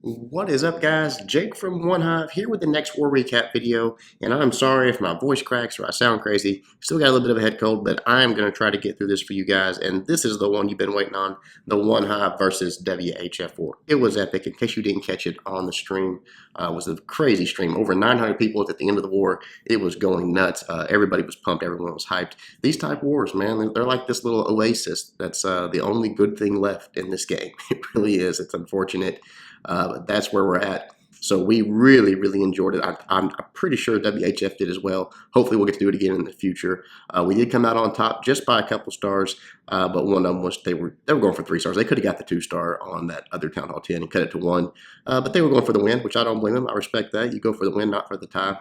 What is up, guys? Jake from OneHive here with the next war recap video, and I'm sorry if my voice cracks or I sound crazy. Still got a little bit of a head cold, but I'm going to try to get through this for you guys, and this is the one you've been waiting on, the OneHive versus WHF war. It was epic. In case you didn't catch it on the stream, it was a crazy stream. Over 900 people at the end of the war. It was going nuts. Everybody was pumped. Everyone was hyped. These type wars, man, they're like this little oasis that's the only good thing left in this game. It really is. It's unfortunate. But that's where we're at. So we really, really enjoyed it. I'm pretty sure WHF did as well. Hopefully we'll get to do it again in the future. We did come out on top just by a couple stars, but one of them was they were going for 3 stars. They could have got the 2-star on that other Town Hall 10 and cut it to 1, but they were going for the win, which I don't blame them. I respect that. You go for the win, not for the tie,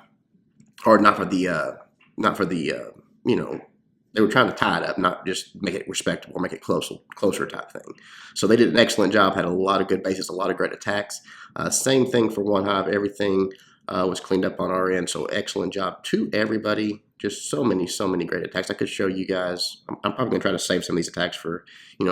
or not for the you know, they were trying to tie it up, not just make it respectable, make it closer type thing. So they did an excellent job, had a lot of good bases, a lot of great attacks. Same thing for OneHive, everything was cleaned up on our end, so excellent job to everybody. Just so many great attacks. I could show you guys. I'm probably going to try to save some of these attacks for,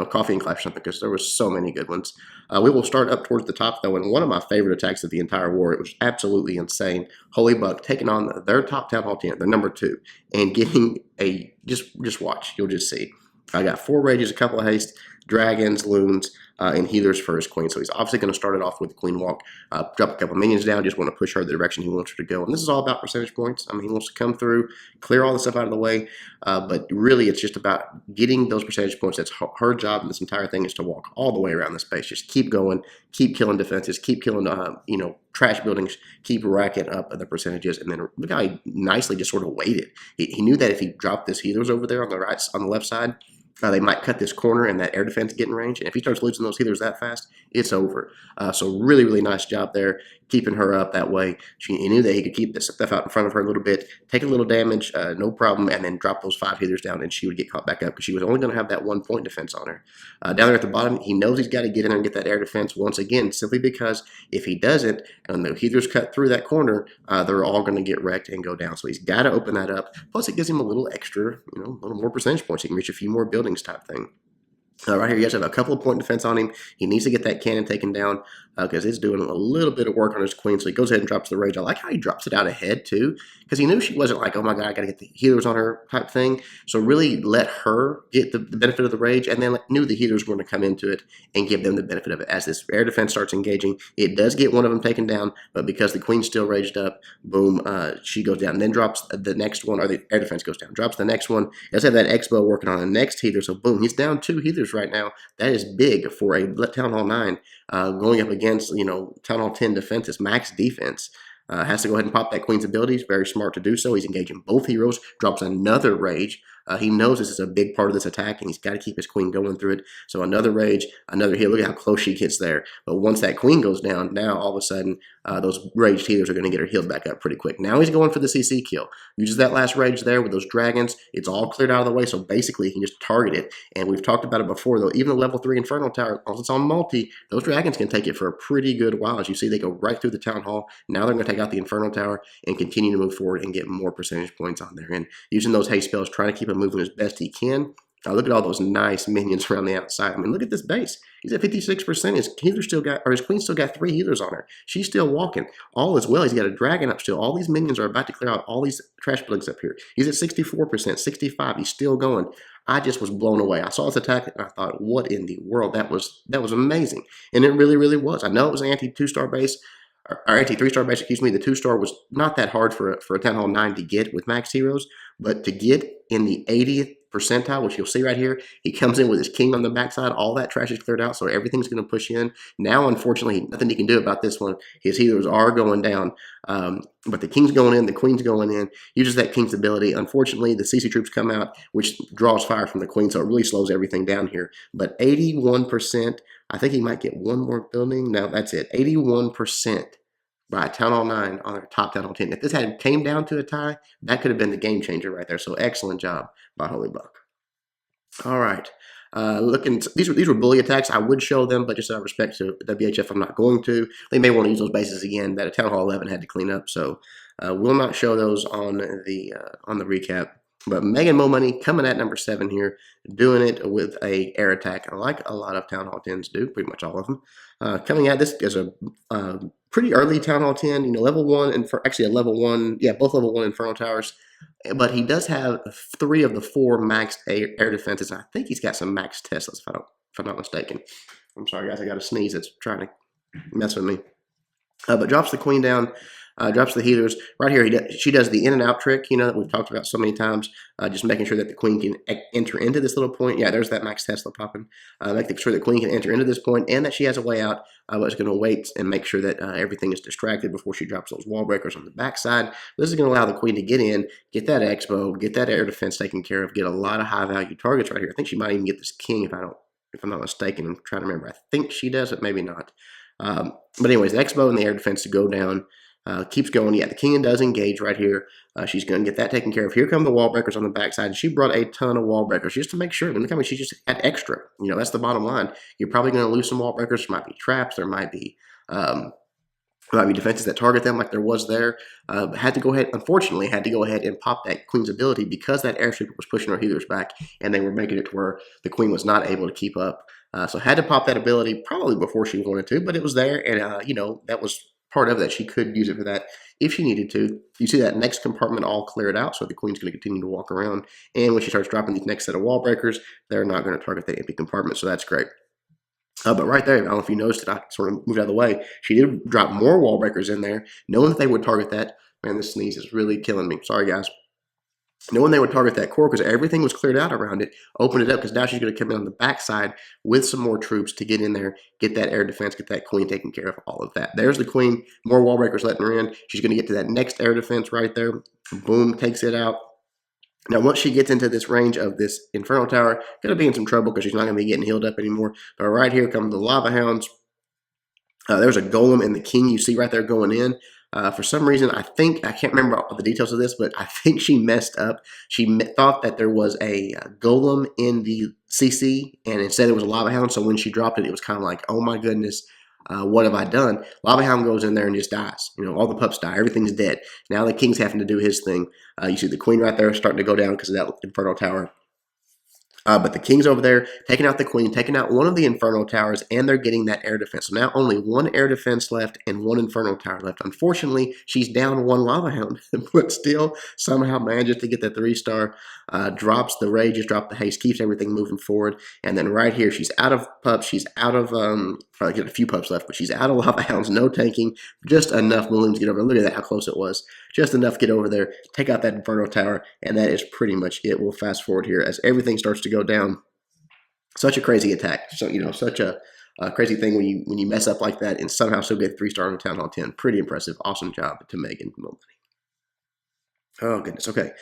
coffee and clap or something, because there was so many good ones. We will start up towards the top, though, and one of my favorite attacks of the entire war. It was absolutely insane. Holy Buck taking on their top Town Hall 10, their number 2, and getting a, just watch. You'll just see. I got 4 rages, a couple of haste, dragons, loons, and healers for his queen. So he's obviously going to start it off with the queen walk, drop a couple minions down, just want to push her the direction he wants her to go. And this is all about percentage points. I mean, he wants to come through, clear all the stuff out of the way, but really it's just about getting those percentage points. That's her job, and this entire thing is to walk all the way around the space. Just keep going, keep killing defenses, keep killing, trash buildings, keep racking up the percentages, and then look how he nicely just sort of waited. He knew that if he dropped this healers over there on the left side, they might cut this corner and that air defense get in range. And if he starts losing those healers that fast, it's over. So really, really nice job there, keeping her up that way. He knew that he could keep this stuff out in front of her a little bit, take a little damage, no problem, and then drop those 5 healers down, and she would get caught back up because she was only going to have that 1-point defense on her. Down there at the bottom, he knows he's got to get in there and get that air defense once again, simply because if he doesn't, and the healers cut through that corner, they're all going to get wrecked and go down. So he's got to open that up. Plus, it gives him a little extra, a little more percentage points. He can reach a few more buildings type thing. Right here, you guys have a couple of point defense on him. He needs to get that cannon taken down because it's doing a little bit of work on his queen. So he goes ahead and drops the rage. I like how he drops it out ahead, too, because he knew she wasn't like, oh, my God, I got to get the healers on her type thing. So really let her get the benefit of the rage, and then knew the healers were going to come into it and give them the benefit of it. As this air defense starts engaging, it does get one of them taken down, but because the queen's still raged up, boom, she goes down. And then drops the next one, or the air defense goes down. Drops the next one. Let's have that Expo working on the next healer. So boom, he's down 2 healers right now. That is big for a Town Hall 9 going up against, Town Hall 10 defenses, max defense. Has to go ahead and pop that queen's abilities. Very smart to do so. He's engaging both heroes. Drops another rage. He knows this is a big part of this attack, and he's got to keep his queen going through it. So another rage, another heal. Look at how close she gets there. But once that queen goes down, now all of a sudden, those raged healers are going to get her healed back up pretty quick. Now he's going for the CC kill. Uses that last rage there with those dragons. It's all cleared out of the way, so basically he can just target it. And we've talked about it before, though. Even the level 3 Inferno Tower, once it's on multi, those dragons can take it for a pretty good while. As you see, they go right through the Town Hall. Now they're going to take out the Inferno Tower and continue to move forward and get more percentage points on there. And using those haste spells, trying to keep him moving as best he can. Look at all those nice minions around the outside. I mean, look at this base. He's at 56%. His healer still got, or his queen still got 3 healers on her. She's still walking. All is well. He's got a dragon up still. All these minions are about to clear out all these trash buildings up here. He's at 64%, 65%. He's still going. I just was blown away. I saw his attack and I thought, what in the world? That was amazing. And it really, really was. I know it was an anti-2-star base, or anti-3-star base, excuse me. The 2-star was not that hard for a Town Hall 9 to get with max heroes, but to get in the 80th percentile, which you'll see right here, he comes in with his king on the backside. All that trash is cleared out, so everything's going to push in. Now, unfortunately, nothing he can do about this one. His healers are going down, but the king's going in, the queen's going in. Uses that king's ability. Unfortunately, the CC troops come out, which draws fire from the queen, so it really slows everything down here. But 81%, I think he might get one more building. No, that's it. 81%. By Town Hall 9 on their top Town Hall 10. If this had came down to a tie, that could have been the game changer right there. So excellent job by Holy Buck. All right. These were bully attacks. I would show them, but just out of respect to WHF, I'm not going to. They may want to use those bases again that a Town Hall 11 had to clean up. So we'll not show those on the recap. But Megan Mo Money coming at number 7 here, doing it with a air attack, like a lot of Town Hall 10s do, pretty much all of them. Coming at this is a pretty early Town Hall 10, level 1, and actually a level 1, yeah, both level 1 Inferno Towers. But he does have 3 of the 4 maxed air defenses. I think he's got some maxed Teslas, if I'm not mistaken. I'm sorry, guys, I got a sneeze. It's trying to mess with me. But drops the queen down, drops the healers. Right here, she does the in and out trick, that we've talked about so many times, just making sure that the queen can enter into this little point. Yeah, there's that Max Tesla popping. Making sure the queen can enter into this point and that she has a way out, but it's going to wait and make sure that everything is distracted before she drops those wall breakers on the backside. This is going to allow the queen to get in, get that expo, get that air defense taken care of, get a lot of high value targets right here. I think she might even get this king if I'm not mistaken. I'm trying to remember. I think she does, but maybe not. But anyways, the expo and the air defense to go down. Keeps going. Yeah, the king does engage right here. She's going to get that taken care of. Here come the wall breakers on the backside. She brought a ton of wall breakers just to make sure. And look how much she just had extra. That's the bottom line. You're probably going to lose some wall breakers. There might be traps. There might be defenses that target them like there was there. Unfortunately, had to go ahead and pop that queen's ability because that airship was pushing her healers back, and they were making it to where the queen was not able to keep up. So had to pop that ability probably before she wanted to, but it was there, and that was part of that. She could use it for that if she needed to. You see that next compartment all cleared out, so the queen's going to continue to walk around. And when she starts dropping these next set of wall breakers, they're not going to target that empty compartment, so that's great. But right there, I don't know if you noticed it, I sort of moved out of the way. She did drop more wall breakers in there, knowing that they would target that. Man, this sneeze is really killing me. Sorry, guys. Knowing they would target that core because everything was cleared out around it, open it up because now she's going to come in on the backside with some more troops to get in there, get that air defense, get that queen taken care of, all of that. There's the queen, more wall breakers letting her in. She's going to get to that next air defense right there. Boom, takes it out. Now, once she gets into this range of this Inferno Tower, going to be in some trouble because she's not going to be getting healed up anymore. But right here come the Lava Hounds. There's a golem and the king you see right there going in. For some reason, I can't remember all the details of this, but I think she messed up. She thought that there was a golem in the CC, and instead it was a Lava Hound. So when she dropped it, it was kind of like, oh my goodness, what have I done? Lava Hound goes in there and just dies. All the pups die. Everything's dead. Now the king's having to do his thing. You see the queen right there starting to go down because of that Inferno Tower. But the king's over there, taking out the queen, taking out one of the Inferno Towers, and they're getting that air defense. So now only one air defense left and one Inferno Tower left. Unfortunately, she's down one Lava Hound, but still somehow manages to get the 3-star, drops the rages, drops the haste, keeps everything moving forward. And then right here, she's out of pups. She's out of, probably get a few pups left, but she's out of Lava Hounds, no tanking, just enough balloons to get over. Look at that, how close it was. Just enough to get over there, take out that Inferno Tower, and that is pretty much it. We'll fast forward here as everything starts to go down. Such a crazy attack. So, such a crazy thing when you mess up like that and somehow still get 3-star on Town Hall 10. Pretty impressive. Awesome job to Megan. Oh, goodness. Okay.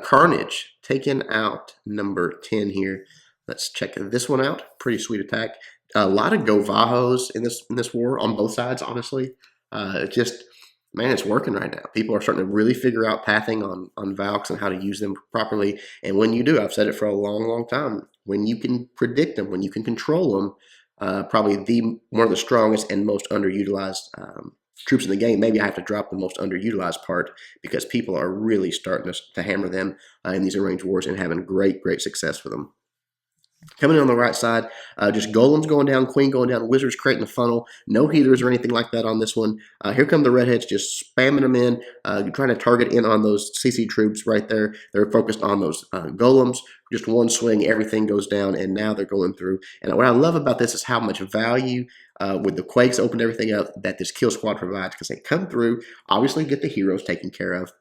Carnage taking out number 10 here. Let's check this one out. Pretty sweet attack. A lot of Govajos in this war on both sides, honestly. Man, it's working right now. People are starting to really figure out pathing on Valks and how to use them properly. And when you do, I've said it for a long, long time, when you can predict them, when you can control them, probably one of the strongest and most underutilized troops in the game. Maybe I have to drop the most underutilized part because people are really starting to hammer them in these arranged wars and having great, great success with them. Coming in on the right side, just golems going down, queen going down, wizards creating the funnel. No healers or anything like that on this one. Here come the redheads just spamming them in, trying to target in on those CC troops right there. They're focused on those golems. Just one swing, everything goes down, and now they're going through. And what I love about this is how much value with the quakes opened everything up that this kill squad provides because they come through, obviously get the heroes taken care of,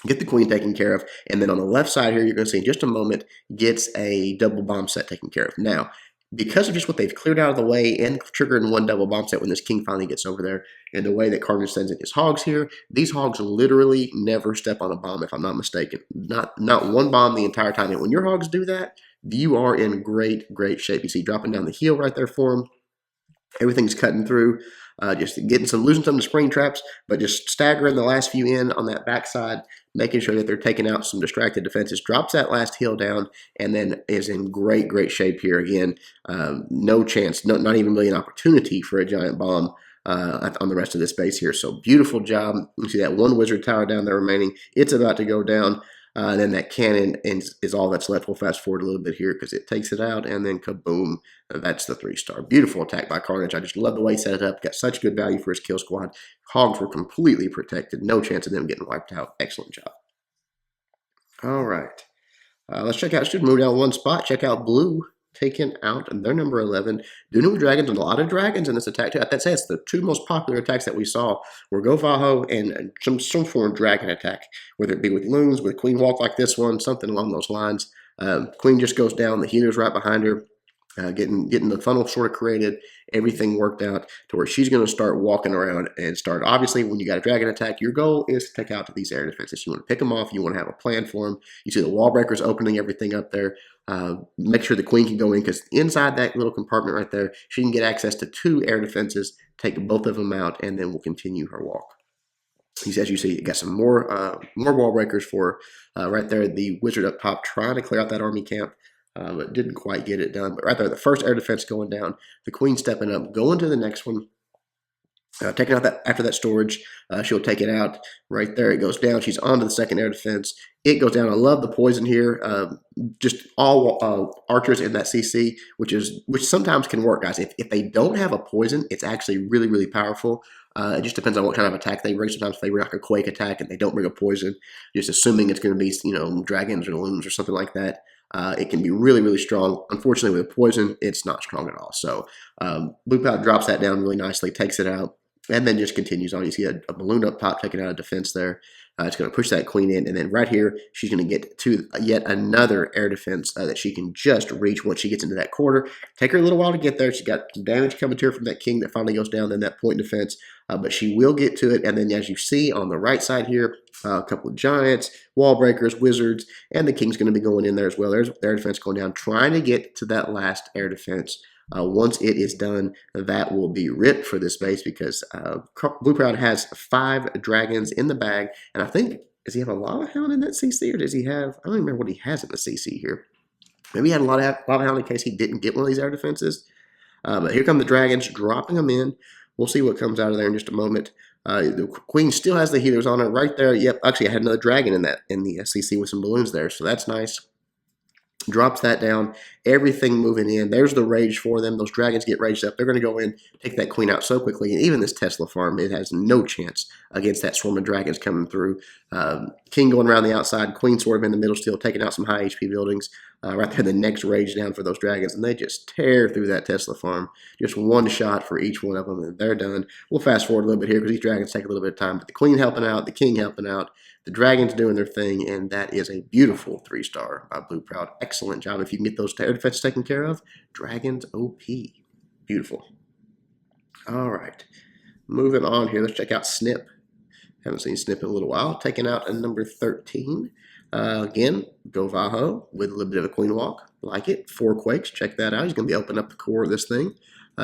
get the queen taken care of, and then on the left side here, you're going to see in just a moment, gets a double bomb set taken care of. Now, because of just what they've cleared out of the way and triggered in one double bomb set when this king finally gets over there, and the way that Carnage sends in his hogs here, these hogs literally never step on a bomb, if I'm not mistaken. Not one bomb the entire time. And when your hogs do that, you are in great, great shape. You see dropping down the heel right there for them. Everything's cutting through. Just losing some of the spring traps, but just staggering the last few in on that backside, making sure that they're taking out some distracted defenses, drops that last hill down, and then is in great, great shape here again. No chance, not even really an opportunity for a giant bomb on the rest of this base here. So beautiful job. You see that one wizard tower down there remaining. It's about to go down. And then that cannon is all that's left. We'll fast forward a little bit here because it takes it out, and then kaboom, that's the 3-star. Beautiful attack by Carnage. I just love the way he set it up. Got such good value for his kill squad. Hogs were completely protected. No chance of them getting wiped out. Excellent job. All right. Let's check out, should move down one spot. Check out Blue taking out their number 11. Dune Dragons, a lot of dragons in this attack too. I'd say it's the two most popular attacks that we saw were Go Vaho and some form of dragon attack, whether it be with loons, with Queen Walk like this one, something along those lines. Queen just goes down, the healer's right behind her. Getting the funnel sort of created, everything worked out to where she's going to start walking around and start. Obviously, when you got a dragon attack, your goal is to take out these air defenses. You want to pick them off. You want to have a plan for them. You see the wall breakers opening everything up there. Make sure the queen can go in because inside that little compartment right there, she can get access to 2 air defenses, take both of them out, and then we'll continue her walk. As you see, you got some more wall breakers for right there. The wizard up top trying to clear out that army camp. But didn't quite get it done. But right there, the first air defense going down, the queen stepping up, going to the next one, taking out that after that storage. She'll take it out right there. It goes down. She's onto the second air defense. It goes down. I love the poison here. Just all archers in that CC, which sometimes can work, guys. If they don't have a poison, it's actually really, really powerful. It just depends on what kind of attack they bring. Sometimes if they bring like a quake attack and they don't bring a poison, just assuming it's going to be, dragons or loons or something like that. It can be really, really strong. Unfortunately, with poison, it's not strong at all. So Blue Cloud drops that down really nicely, takes it out, and then just continues on. You see a balloon up top taking out a defense there. It's going to push that queen in, and then right here, she's going to get to yet another air defense that she can just reach once she gets into that quarter. Take her a little while to get there. She's got some damage coming to her from that king that finally goes down, then that point defense, but she will get to it. And then as you see on the right side here, a couple of giants, wall breakers, wizards, and the king's going to be going in there as well. There's air defense going down, trying to get to that last air defense. Once it is done, that will be ripped for this base because Blue Cloud has 5 dragons in the bag. And I think, does he have a Lava Hound in that CC, or does he have, I don't remember what he has in the CC here. Maybe he had a Lava Hound in case he didn't get one of these air defenses. But here come the dragons, dropping them in. We'll see what comes out of there in just a moment. The queen still has the healers on her right there. Yep, actually I had another dragon in the CC with some balloons there, so that's nice. Drops that down, everything moving in. There's the rage for them. Those dragons get raged up. They're going to go in, take that queen out so quickly. And even this Tesla farm, it has no chance against that swarm of dragons coming through. King going around the outside, queen sort of in the middle still, taking out some high HP buildings. Right there, the next rage down for those dragons. And they just tear through that Tesla farm. Just one shot for each one of them, and they're done. We'll fast forward a little bit here because these dragons take a little bit of time. But the queen helping out, the king helping out, the dragons doing their thing, and that is a beautiful 3-star by Blue Cloud. Excellent job. If you can get those air defenses taken care of, dragons OP. Beautiful. All right. Moving on here, let's check out Snip. Haven't seen Snip in a little while. Taking out a number 13. Again, Go Vaho with a little bit of a queen walk. Like it. 4 quakes. Check that out. He's going to be opening up the core of this thing.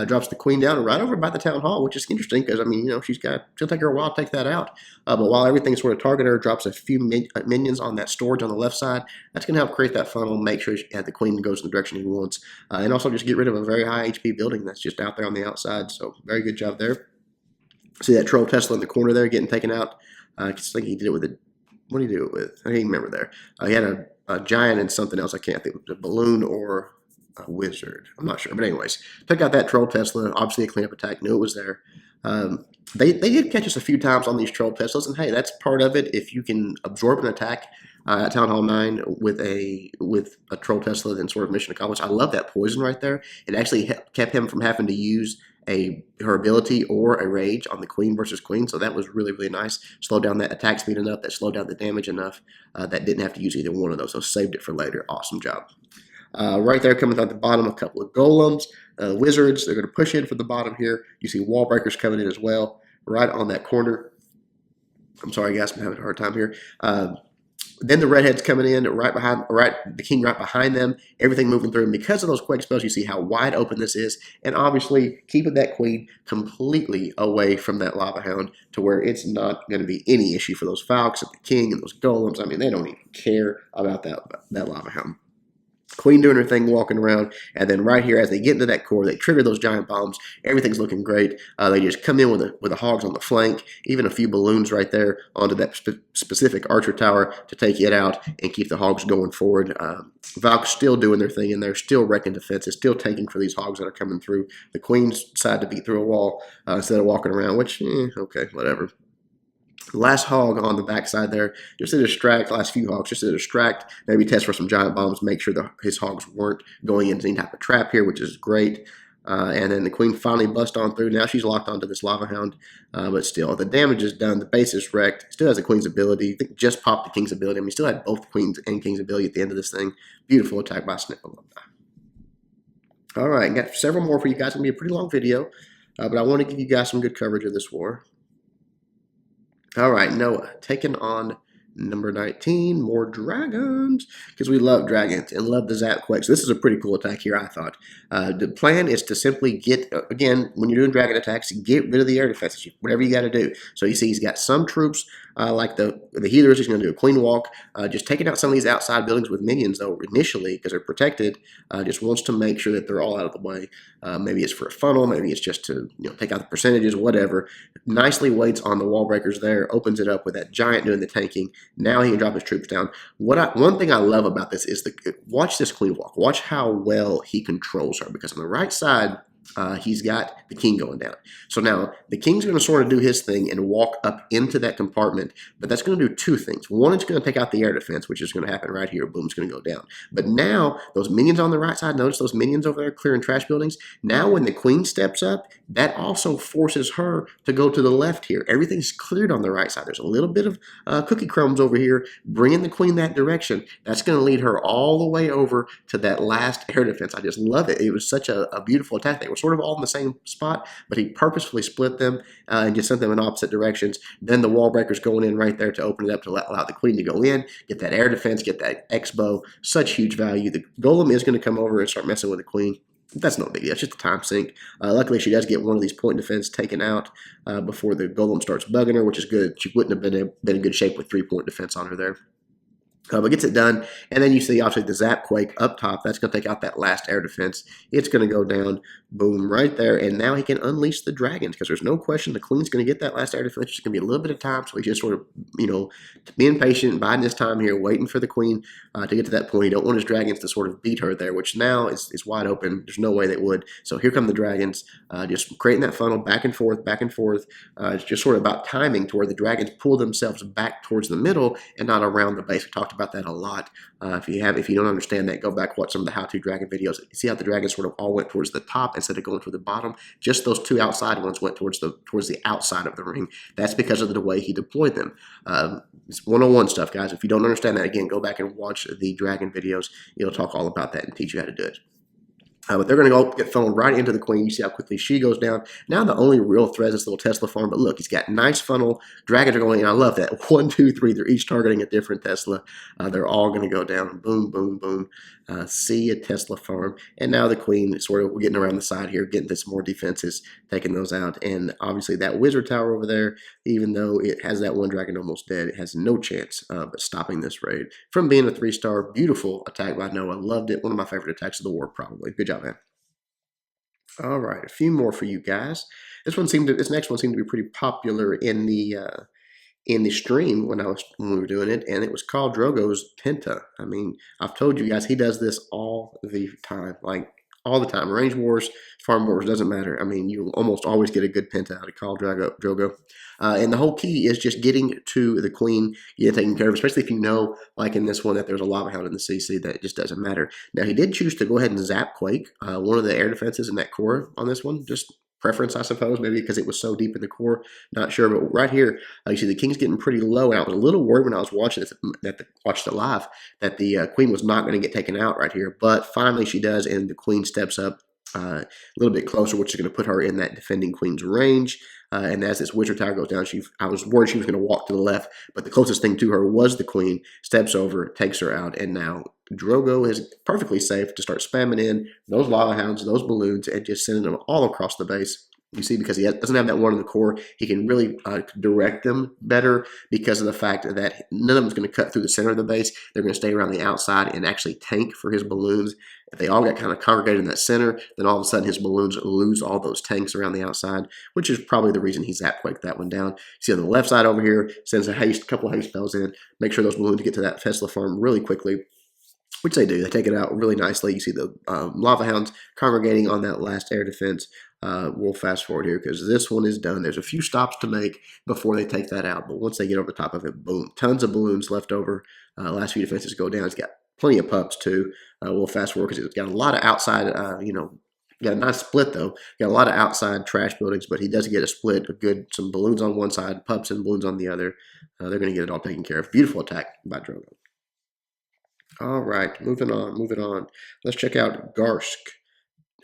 Drops the queen down right over by the town hall, which is interesting because, she'll take her a while to take that out. But while everything's sort of targeted her, drops a few minions on that storage on the left side. That's going to help create that funnel, make sure the queen goes in the direction he wants. And also just get rid of a very high HP building that's just out there on the outside. So very good job there. See that troll Tesla in the corner there getting taken out? I think he did it with what did he do it with? I don't even remember there. He had a giant and something else. I can't think. It was a balloon or a wizard. I'm not sure. But anyways, took out that troll Tesla. Obviously a cleanup attack. Knew it was there. They did catch us a few times on these troll Teslas. And hey, that's part of it. If you can absorb an attack at Town Hall 9 with a troll Tesla, then sort of mission accomplished. I love that poison right there. It actually kept him from having to use her ability or a rage on the queen versus queen, so that was really, really nice. Slowed down that attack speed enough, that slowed down the damage enough, that didn't have to use either one of those, so saved it for later. Awesome job. Right there coming at the bottom, a couple of golems, wizards. They're going to push in for the bottom here. You see wall breakers coming in as well, right on that corner. I'm sorry, guys, I'm having a hard time here. Then the redheads coming in the king right behind them, everything moving through. And because of those quake spells, you see how wide open this is. And obviously keeping that queen completely away from that lava hound to where it's not going to be any issue for those falcons and the king and those golems. I mean, they don't even care about that lava hound. Queen doing her thing, walking around, and then right here, as they get into that core, they trigger those giant bombs. Everything's looking great. They just come in with the hogs on the flank, even a few balloons right there onto that specific archer tower to take it out and keep the hogs going forward. Valk's still doing their thing, and they're still wrecking defenses, still taking for these hogs that are coming through. The Queens decide to beat through a wall instead of walking around, which, okay, whatever. Last hog on the backside there, just to distract, last few hogs, just to distract, maybe test for some giant bombs, make sure his hogs weren't going into any type of trap here, which is great. And then the Queen finally bust on through. Now she's locked onto this lava hound, but still, the damage is done. The base is wrecked. Still has the Queen's ability. I think just popped the King's ability. I mean, still had both Queen's and King's ability at the end of this thing. Beautiful attack by Snip Alumni. All right, got several more for you guys. It's going to be a pretty long video, but I want to give you guys some good coverage of this war. All right, Noah, taking on number 19, more dragons, because we love dragons and love the zap quake. So this is a pretty cool attack here, I thought. The plan is to simply get, again, when you're doing dragon attacks, get rid of the air defenses, whatever you got to do. So you see he's got some troops, like the healers, he's going to do a queen walk, just taking out some of these outside buildings with minions, though, initially, because they're protected, just wants to make sure that they're all out of the way. Maybe it's for a funnel, maybe it's just to take out the percentages, whatever. Nicely waits on the wall breakers there, opens it up with that giant doing the tanking. Now he can drop his troops down. One thing I love about this is watch this queen walk. Watch how well he controls her, because on the right side, he's got the king going down. So now the king's going to sort of do his thing and walk up into that compartment, but that's going to do two things. One, it's going to take out the air defense, which is going to happen right here. Boom, it's going to go down. But now those minions on the right side, notice those minions over there clearing trash buildings. Now when the queen steps up, that also forces her to go to the left here. Everything's cleared on the right side. There's a little bit of cookie crumbs over here, bringing the queen that direction. That's going to lead her all the way over to that last air defense. I just love it. It was such a beautiful attack. They were sort of all in the same spot, but he purposefully split them and just sent them in opposite directions. Then the wall breakers going in right there to open it up to allow the queen to go in, get that air defense, get that X-bow. Such huge value. The golem is going to come over and start messing with the queen. That's no big deal. It's just a time sink. Luckily, she does get one of these point defense taken out before the golem starts bugging her, which is good. She wouldn't have been in good shape with 3-point defense on her there. But gets it done, and then you see obviously the zap quake up top. That's going to take out that last air defense. It's going to go down, boom, right there, and now he can unleash the dragons, because there's no question the queen's going to get that last air defense. It's going to be a little bit of time, so he's just sort of, being patient, biding his time here, waiting for the queen to get to that point. You don't want his dragons to sort of beat her there, which now is wide open. There's no way they would. So here come the dragons, just creating that funnel back and forth, back and forth. It's just sort of about timing to where the dragons pull themselves back towards the middle and not around the base. We talked about that a lot. If you don't understand that, go back, watch some of the how-to dragon videos. You see how the dragons sort of all went towards the top instead of going toward the bottom. Just those two outside ones went towards the outside of the ring. That's because of the way he deployed them. It's 101 stuff, guys. If you don't understand that, again, go back and watch the dragon videos. It'll talk all about that and teach you how to do it. But they're going to go get thrown right into the queen. You see how quickly she goes down. Now the only real threat is this little Tesla farm. But look, he's got nice funnel. Dragons are going in. I love that. 1, 2, 3. They're each targeting a different Tesla. They're all going to go down. Boom, boom, boom. See a Tesla farm. And now the queen is sort of getting around the side here, getting some more defenses, taking those out. And obviously that wizard tower over there, even though it has that one dragon almost dead, it has no chance of stopping this raid from being a 3-star. Beautiful attack by Noah. Loved it. One of my favorite attacks of the war, probably. Good job, man. All right, a few more for you guys. This next one seemed to be pretty popular in the stream when we were doing it, and it was called Drogo's Penta. I mean, I've told you guys he does this all the time, like all the time. Range wars, farm wars, doesn't matter. I mean, you almost always get a good Penta out of Khal Drogo. And the whole key is just getting to the queen, taken care of, especially if you know, like in this one, that there's a lava hound in the CC, that it just doesn't matter. Now, he did choose to go ahead and zap quake one of the air defenses in that core on this one, just preference, I suppose, maybe because it was so deep in the core, not sure. But right here, you see the king's getting pretty low, and I was a little worried when I was watching this, watched it live, that the queen was not going to get taken out right here. But finally she does, and the queen steps up a little bit closer, which is going to put her in that defending queen's range. And as this wizard tower goes down, I was worried she was going to walk to the left, but the closest thing to her was the queen, steps over, takes her out, and now Drogo is perfectly safe to start spamming in those lava hounds, those balloons, and just sending them all across the base. You see, because he doesn't have that one in the core, he can really direct them better because of the fact that none of them's going to cut through the center of the base. They're going to stay around the outside and actually tank for his balloons. If they all got kind of congregated in that center, then all of a sudden his balloons lose all those tanks around the outside, which is probably the reason he's zap-quaked that one down. See on the left side over here, sends a couple of haste spells in, make sure those balloons get to that Tesla farm really quickly, which they do. They take it out really nicely. You see the lava hounds congregating on that last air defense. We'll fast forward here because this one is done. There's a few stops to make before they take that out, but once they get over the top of it, boom, tons of balloons left over. Last few defenses go down. It's got plenty of pups too. We'll fast forward because it's got a lot of outside, got a nice split though. Got a lot of outside trash buildings, but he does get a split, some balloons on one side, pups and balloons on the other. They're going to get it all taken care of. Beautiful attack by Drogo. All right, moving on. Let's check out Garsk.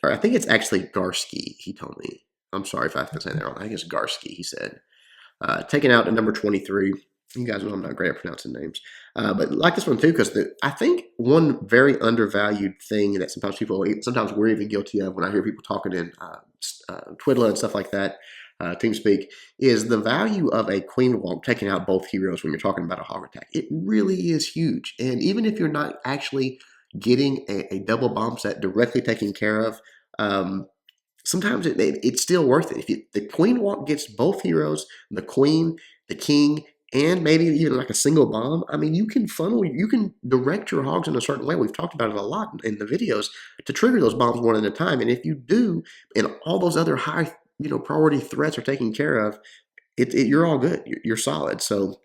Or I think it's actually Garsky, he told me. I'm sorry if I've been saying that wrong. I think it's Garsky, he said. Taking out at number 23. You guys know I'm not great at pronouncing names. But like this one too, because I think one very undervalued thing that sometimes we're even guilty of when I hear people talking in Twiddler and stuff like that, TeamSpeak, is the value of a Queen Walk taking out both heroes when you're talking about a hog attack. It really is huge. And even if you're not actually getting a double bomb set directly taken care of, sometimes it's still worth it. If the Queen Walk gets both heroes, the Queen, the King, and maybe even like a single bomb, I mean, you can direct your hogs in a certain way. We've talked about it a lot in the videos to trigger those bombs one at a time. And if you do, and all those other high, priority threats are taken care of, you're all good. You're solid. So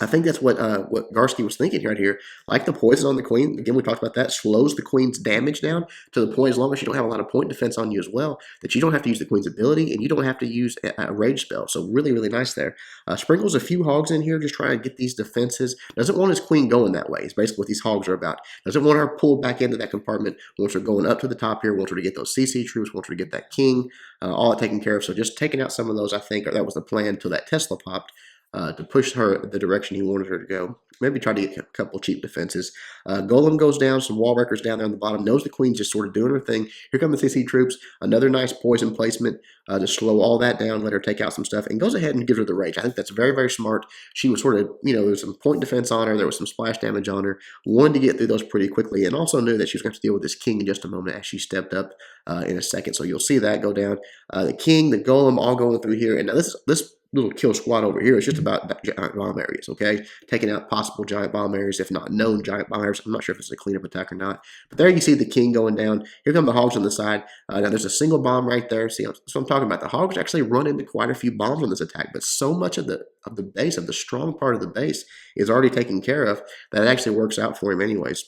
I think that's what Garsky was thinking right here. Like the poison on the Queen, again, we talked about that, slows the Queen's damage down to the point, as long as you don't have a lot of point defense on you as well, that you don't have to use the Queen's ability and you don't have to use a rage spell. So really, really nice there. Sprinkles a few hogs in here, just trying to get these defenses. Doesn't want his Queen going that way. It's basically what these hogs are about. Doesn't want her pulled back into that compartment. Wants her going up to the top here. Wants her to get those CC troops. Wants her to get that King. All that taken care of. So just taking out some of those, I think, that was the plan until that Tesla popped. To push her the direction he wanted her to go. Maybe try to get a couple cheap defenses. Golem goes down, some wall breakers down there on the bottom. Knows the Queen's just sort of doing her thing. Here come the CC troops. Another nice poison placement to slow all that down, let her take out some stuff, and goes ahead and gives her the rage. I think that's very, very smart. She was sort of, there was some point defense on her. There was some splash damage on her. Wanted to get through those pretty quickly, and also knew that she was going to have to deal with this King in just a moment as she stepped up in a second. So you'll see that go down. The King, the Golem, all going through here. And now this little kill squad over here is just about giant bomb areas, okay? Taking out possible giant bomb areas, if not known giant bomb areas. I'm not sure if it's a cleanup attack or not. But there you see the King going down. Here come the hogs on the side. Now there's a single bomb right there. See, so I'm talking about. The hogs actually run into quite a few bombs on this attack, but so much of the base, of the strong part of the base, is already taken care of that it actually works out for him anyways.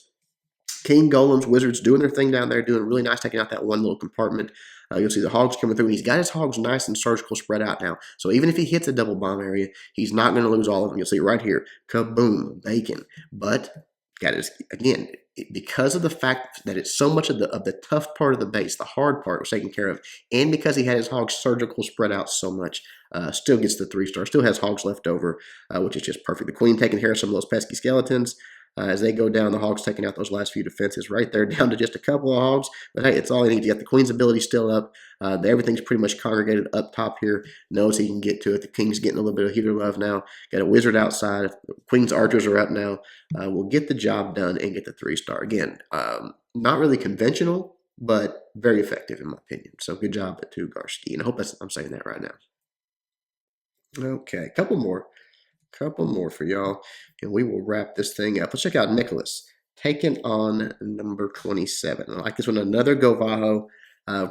King, Golems, Wizards doing their thing down there, doing really nice, taking out that one little compartment. You'll see the hogs coming through, and he's got his hogs nice and surgical spread out now. So even if he hits a double bomb area, he's not going to lose all of them. You'll see right here, kaboom, bacon. But got his, again, because of the fact that it's so much of the tough part of the base, the hard part was taken care of, and because he had his hogs surgical spread out so much, still gets the 3-star, still has hogs left over, which is just perfect. The Queen taking care of some of those pesky skeletons. As they go down, the hogs taking out those last few defenses right there, down to just a couple of hogs. But hey, it's all he needs. You got the Queen's ability still up. Everything's pretty much congregated up top here. Knows he can get to it. The King's getting a little bit of healer love now. Got a Wizard outside. The Queen's archers are up now. We'll get the job done and get the 3-star. Again, not really conventional, but very effective in my opinion. So good job to Garsky. And I hope I'm saying that right now. Okay, couple more for y'all, and we will wrap this thing up. Let's check out Nicholas, taking on number 27. I like this one, another Govaho.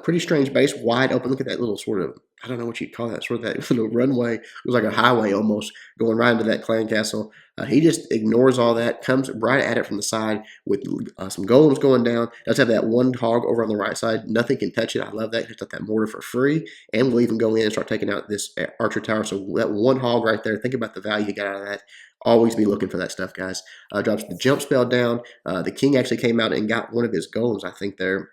Pretty strange base, wide open. Look at that little sort of, I don't know what you'd call that, sort of that little runway. It was like a highway almost, going right into that clan castle. He just ignores all that, comes right at it from the side with some golems going down. Does have that one hog over on the right side. Nothing can touch it. I love that. Just got that mortar for free. And we'll even go in and start taking out this archer tower. So that one hog right there, think about the value you got out of that. Always be looking for that stuff, guys. Drops the jump spell down. The King actually came out and got one of his golems, I think, there.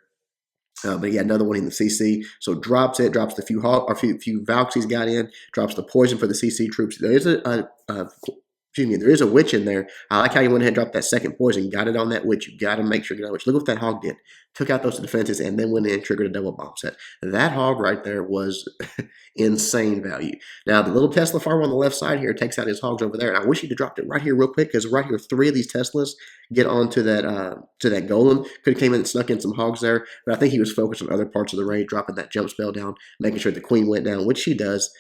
But he had another one in the CC, so drops it, drops the few valkyries got in, drops the poison for the CC troops. There is a excuse me, there is a witch in there. I like how you went ahead and dropped that second poison, got it on that witch. You got to make sure you get on the witch. Look what that hog did. Took out those defenses and then went in and triggered a double bomb set. That hog right there was insane value. Now, the little Tesla farm on the left side here takes out his hogs over there. And I wish he'd have dropped it right here real quick, because right here, 3 of these Teslas get onto that golem. Could have came in and snuck in some hogs there, but I think he was focused on other parts of the raid, dropping that jump spell down, making sure the queen went down, which she does.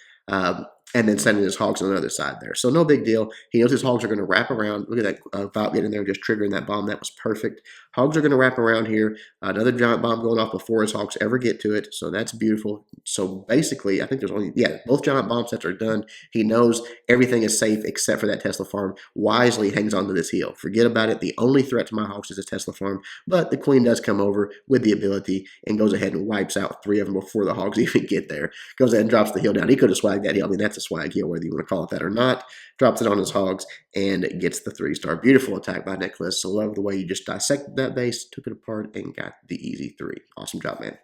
And then sending his hogs on the other side there. So no big deal. He knows his hogs are going to wrap around. Look at that Valk getting in there, just triggering that bomb. That was perfect. Hogs are going to wrap around here. Another giant bomb going off before his hogs ever get to it. So that's beautiful. So basically, I think there's only, both giant bomb sets are done. He knows everything is safe except for that Tesla farm. Wisely hangs on to this heel. Forget about it. The only threat to my hogs is a Tesla farm. But the queen does come over with the ability and goes ahead and wipes out 3 of them before the hogs even get there. Goes ahead and drops the heel down. He could have swagged that heel. I mean, that's a swag heel, whether you want to call it that or not. Drops it on his hogs and gets the 3-star. Beautiful attack by Nicholas. So love the way you just dissected that base, took it apart, and got the easy 3. Awesome job, man.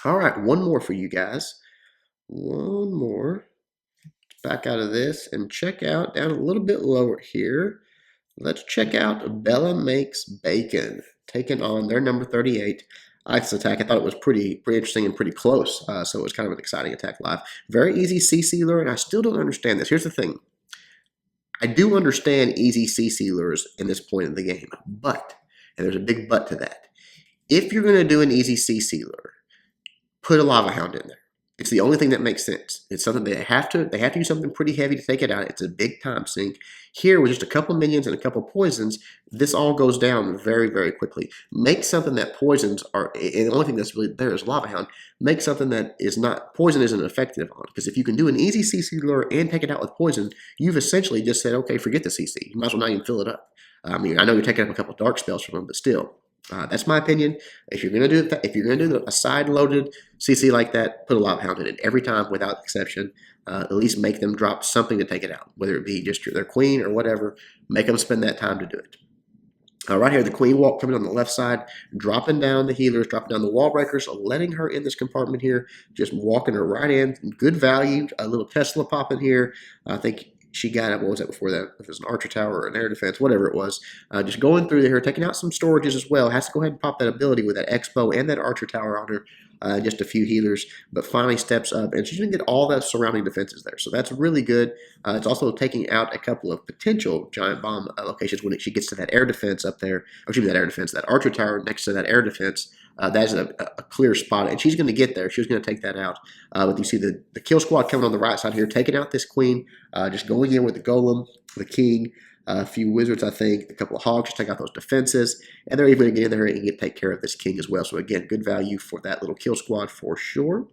All right, one more for you guys. One more. Back out of this and check out down a little bit lower here. Let's check out Bella Makes Bacon, taking on their number 38. I like this attack. I thought it was pretty interesting and pretty close, so it was kind of an exciting attack live. Very easy CC lure, and I still don't understand this. Here's the thing. I do understand easy CC lures in this point of the game, but, and there's a big but to that, if you're going to do an easy CC lure, put a lava hound in there. It's the only thing that makes sense. It's something they have to do something pretty heavy to take it out. It's a big time sink. Here, with just a couple minions and a couple poisons, this all goes down very, very quickly. Make something that poisons are, and the only thing that's really there is Lava Hound. Make something that is not, poison isn't effective on. Because if you can do an easy CC lure and take it out with poison, you've essentially just said, okay, forget the CC. You might as well not even fill it up. I mean, I know you're taking up a couple dark spells from them, but still. That's my opinion. If you're gonna do a side loaded CC like that, put a Lava Hound in it every time without exception. At least make them drop something to take it out, whether it be just their queen or whatever. Make them spend that time to do it. Right here, the queen walk coming on the left side, dropping down the healers, dropping down the wall breakers, letting her in this compartment here, just walking her right in. Good value. A little Tesla pop in here. I think she got it. What was that before that? If it was an archer tower or an air defense, whatever it was. Just going through here, taking out some storages as well. Has to go ahead and pop that ability with that expo and that archer tower on her. Just a few healers, but finally steps up, and she's going to get all that surrounding defenses there. So that's really good. It's also taking out a couple of potential giant bomb locations when she gets to that air defense up there. Or excuse me, that air defense, that archer tower next to that air defense. That's a clear spot, and she's going to get there. She's going to take that out. But you see the kill squad coming on the right side here, taking out this queen, just going in with the golem, the king, a few wizards, I think, a couple of hogs to take out those defenses, and they're even going to get in there and take care of this king as well. So again, good value for that little kill squad for sure.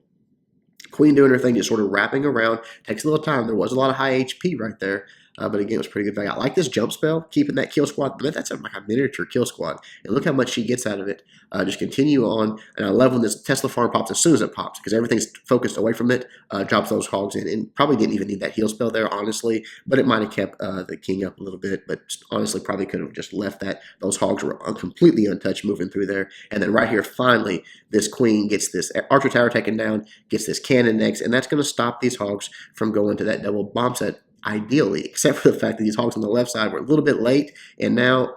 Queen doing her thing, just sort of wrapping around. Takes a little time. There was a lot of high HP right there. But again, it was pretty good value. I like this jump spell, keeping that kill squad. That's like a miniature kill squad. And look how much she gets out of it. Just continue on. And I love when this Tesla farm pops as soon as it pops, because everything's focused away from it. Drops those hogs in. And probably didn't even need that heal spell there, honestly. But it might have kept the king up a little bit. But honestly, probably could have just left that. Those hogs were completely untouched moving through there. And then right here, finally, this queen gets this archer tower taken down, gets this cannon next. And that's going to stop these hogs from going to that double bomb set. Ideally, except for the fact that these hogs on the left side were a little bit late, and now,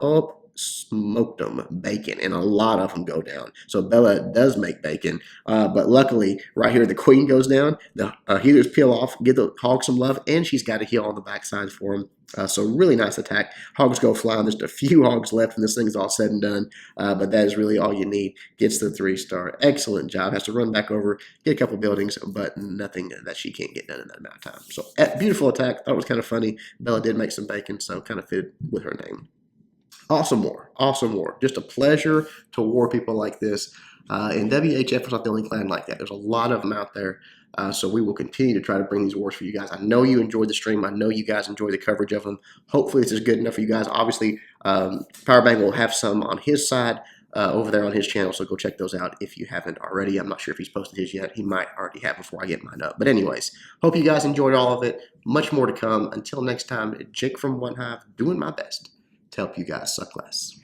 smoked them, bacon, and a lot of them go down. So Bella does make bacon, but luckily, right here, the queen goes down, the healers peel off, give the hogs some love, and she's got a heal on the backside for them. So really nice attack. Hogs go flying. There's a few hogs left when this thing's all said and done, but that is really all you need. Gets the 3-star. Excellent job. Has to run back over, get a couple buildings, but nothing that she can't get done in that amount of time. So beautiful attack. Thought it was kind of funny. Bella did make some bacon, so kind of fitted with her name. Awesome war. Awesome war. Just a pleasure to war people like this. And WHF is not the only clan like that. There's a lot of them out there. So we will continue to try to bring these wars for you guys. I know you enjoyed the stream. I know you guys enjoy the coverage of them. Hopefully this is good enough for you guys. Obviously, Powerbang will have some on his side over there on his channel, so go check those out if you haven't already. I'm not sure if he's posted his yet. He might already have before I get mine up. But anyways, hope you guys enjoyed all of it. Much more to come. Until next time, Jake from OneHive, doing my best to help you guys suck less.